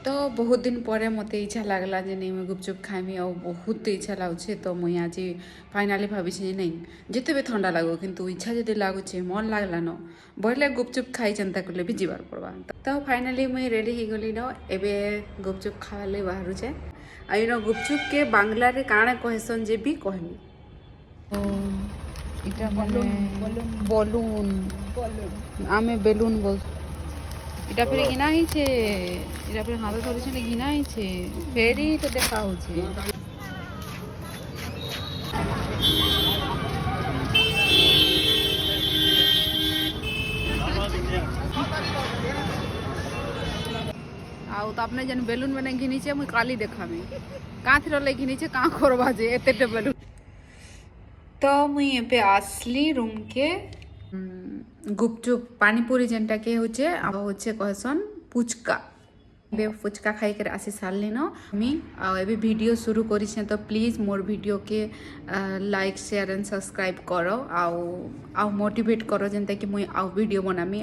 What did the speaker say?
तो बहुत दिन पर मत इच्छा लगला जे नहीं मुझे गुपचुप खाइमी और बहुत इच्छा लगुचे तो मुई आज फाइनाली भावी नहीं जिते भी ठंडा लगो किंतु इच्छा जब लगुचे मन लगला न बोले गुपचुप खाई चिंता कले भी जीवार पड़वा तो फाइनाली मुई रेडी हो गली न एबे गुपचुप खावाले बाहरुचे आई न गुपचुप के बांग्ला रे काणे कहसन जे भी कहमी এটা মানে বলুন আমি বেলুন বল এটা ফেরে ঘিনা হয়েছে এটা ফেরে হাতে ধরেছে না ঘিনা হয়েছে ফেরি তো দেখা হচ্ছে ଆଉ ତ ଆପଣ ଯେନ୍ ବେଲୁନ୍ ମାନେ ଘିନିଛେ ମୁଇଁ କାଲି ଦେଖାମି କାଁଥିର ଲାଗି ଘିନିଛେ କାଁ କରବା ଯେ ଏତେଟେ ବେଲୁନ୍ तो मुई एबे आसली रूम के गुपचुप पानीपुरी जेनटा के होचे अब होचे कहसन पुचका बे पुचका खाई कर आसी सारली न मी आ एबे वीडियो शुरू करी छे तो प्लीज मोर वीडियो के लाइक शेयर एंड सब्सक्राइब करो आ मोटिवेट करो जेनता कि मुई आ वीडियो बनामी।